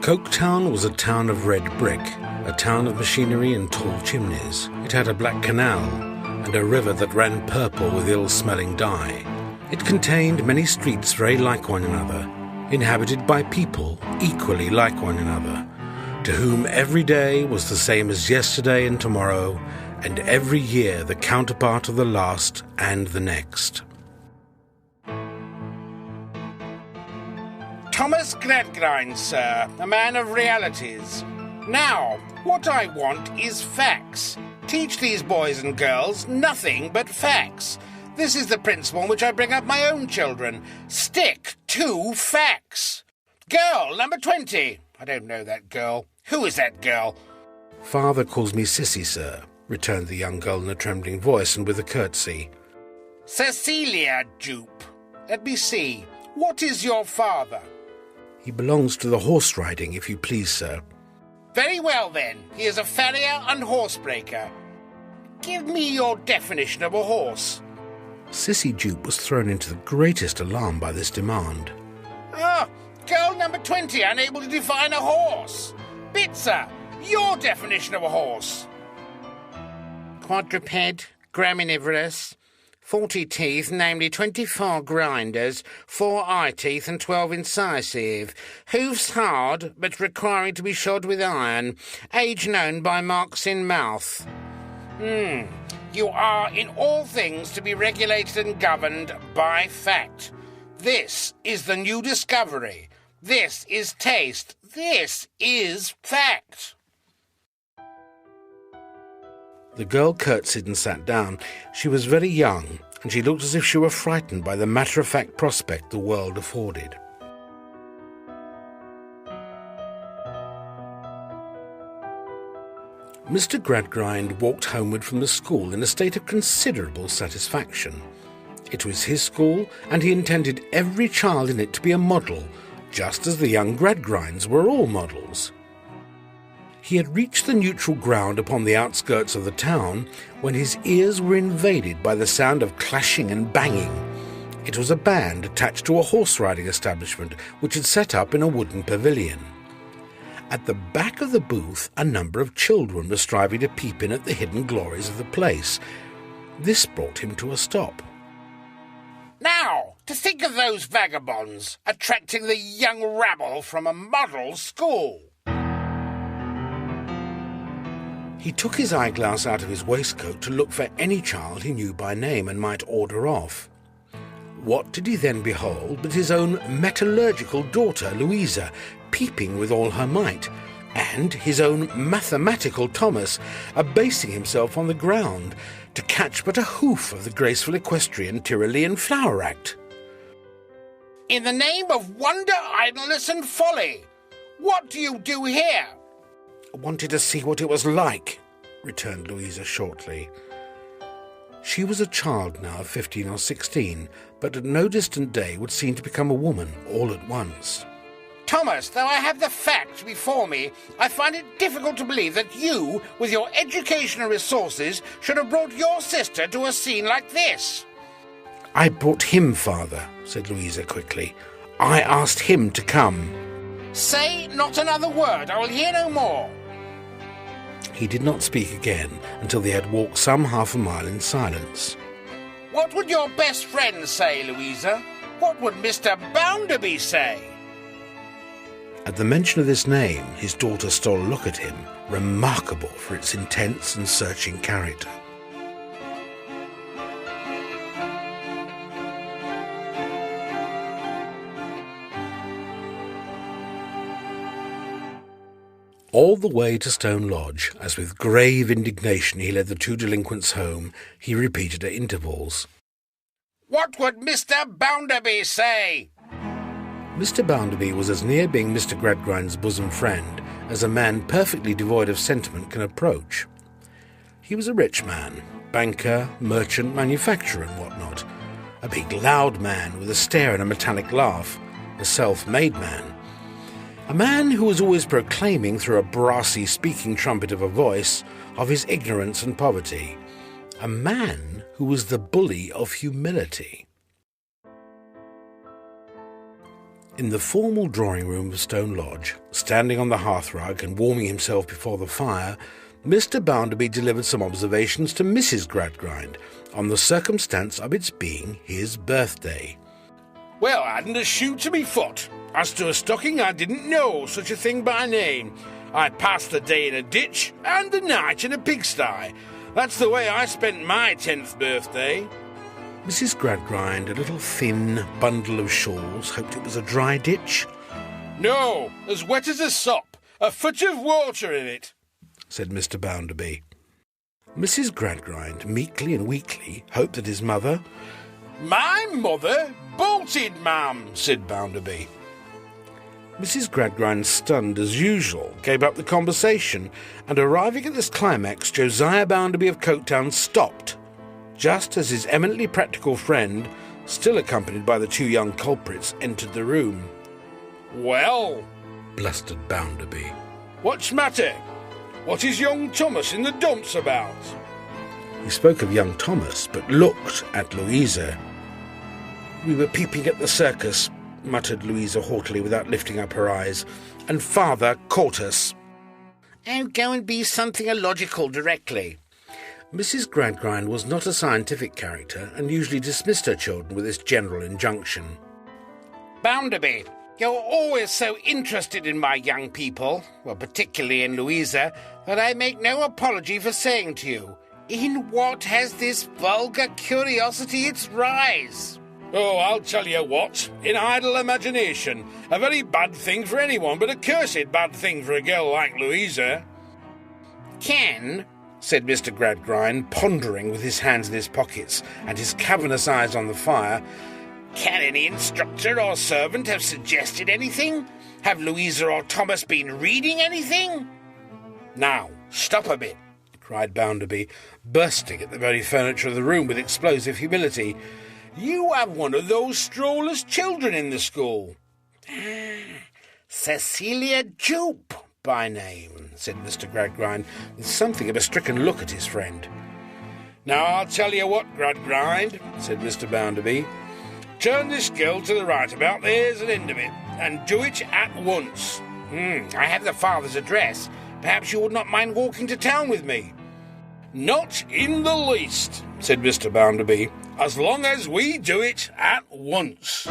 Coketown was a town of red brick, a town of machinery and tall chimneys. It had a black canal and a river that ran purple with ill-smelling dye. It contained many streets very like one another, inhabited by people equally like one another, to whom every day was the same as yesterday and tomorrow, and every year the counterpart of the last and the next. Thomas Gradgrind, sir, a man of realities. Now, what I want is facts. Teach these boys and girls nothing but facts. This is the principle on which I bring up my own children. Stick to facts. Girl, number 20. I don't know that girl. Who is that girl? Father calls me Sissy, sir, returned the young girl in a trembling voice and with a curtsy. Cecilia Jupe. Let me see. What is your father? He belongs to the horse riding, if you please, sir. Very well, then. He is a farrier and horsebreaker. Give me your definition of a horse. Sissy Jupe was thrown into the greatest alarm by this demand. Girl number 20, unable to define a horse. Bitzer, your definition of a horse. Quadruped, graminivorous, 40 teeth, namely 24 grinders, 4 eye teeth and 12 incisive. Hoofs hard, but requiring to be shod with iron. Age known by marks in mouth. You are in all things to be regulated and governed by fact. This is the new discovery. This is taste. This is fact. The girl curtsied and sat down. She was very young, and she looked as if she were frightened by the matter-of-fact prospect the world afforded. Mr. Gradgrind walked homeward from the school in a state of considerable satisfaction. It was his school, and he intended every child in it to be a model, just as the young Gradgrinds were all models. He had reached the neutral ground upon the outskirts of the town when his ears were invaded by the sound of clashing and banging. It was a band attached to a horse-riding establishment which had set up in a wooden pavilion. At the back of the booth, a number of children were striving to peep in at the hidden glories of the place. This brought him to a stop. Now, to think of those vagabonds attracting the young rabble from a model school. He took his eyeglass out of his waistcoat to look for any child he knew by name and might order off. What did he then behold but his own metallurgical daughter, Louisa, peeping with all her might, and his own mathematical Thomas abasing himself on the ground to catch but a hoof of the graceful equestrian Tyrolean flower act. In the name of wonder, idleness and folly, what do you do here? I wanted to see what it was like, returned Louisa shortly. She was a child now of 15 or 16, but at no distant day would seem to become a woman all at once. Thomas, though I have the facts before me, I find it difficult to believe that you, with your educational resources, should have brought your sister to a scene like this. I brought him, father, said Louisa quickly. I asked him to come. Say not another word, I will hear no more. He did not speak again until they had walked some half a mile in silence. What would your best friend say, Louisa? What would Mr. Bounderby say? At the mention of this name, his daughter stole a look at him, remarkable for its intense and searching character. All the way to Stone Lodge, as with grave indignation he led the two delinquents home, he repeated at intervals, What would Mr. Bounderby say? Mr. Bounderby was as near being Mr. Gradgrind's bosom friend as a man perfectly devoid of sentiment can approach. He was a rich man, banker, merchant, manufacturer and what-not, a big loud man with a stare and a metallic laugh, a self-made man. A man who was always proclaiming through a brassy speaking trumpet of a voice of his ignorance and poverty. A man who was the bully of humility. In the formal drawing-room of Stone Lodge, standing on the hearthrug and warming himself before the fire, Mr. Bounderby delivered some observations to Mrs. Gradgrind on the circumstance of its being his birthday. Well, I hadn't a shoe to me foot. As to a stocking, I didn't know such a thing by name. I passed the day in a ditch and the night in a pigsty. That's the way I spent my 10th birthday. Mrs. Gradgrind, a little thin bundle of shawls, hoped it was a dry ditch. No, as wet as a sop, a foot of water in it, said Mr. Bounderby. Mrs. Gradgrind, meekly and weakly, hoped that his mother... My mother bolted, ma'am, said Bounderby. Mrs. Gradgrind, stunned as usual, gave up the conversation, and arriving at this climax, Josiah Bounderby of Coketown stopped, just as his eminently practical friend, still accompanied by the two young culprits, entered the room. Well, blustered Bounderby. What's matter? What is young Thomas in the dumps about? He spoke of young Thomas, but looked at Louisa. We were peeping at the circus, muttered Louisa haughtily without lifting up her eyes, and father caught us. Oh, go and be something illogical directly. Mrs. Gradgrind was not a scientific character and usually dismissed her children with this general injunction. Bounderby, you're always so interested in my young people, well, particularly in Louisa, that I make no apology for saying to you, in what has this vulgar curiosity its rise? Oh, I'll tell you what, in idle imagination, a very bad thing for anyone, but a cursed bad thing for a girl like Louisa. Can, said Mr. Gradgrind, pondering with his hands in his pockets and his cavernous eyes on the fire, can any instructor or servant have suggested anything? Have Louisa or Thomas been reading anything? Now, stop a bit, cried Bounderby, bursting at the very furniture of the room with explosive humility. You have one of those strollers children in the school. Cecilia Jupe by name, said Mr. Gradgrind, with something of a stricken look at his friend. Now I'll tell you what, Gradgrind, said Mr. Bounderby. Turn this girl to the right about, there's an end of it, and do it at once. I have the father's address. Perhaps you would not mind walking to town with me. Not in the least, said Mr. Bounderby, as long as we do it at once.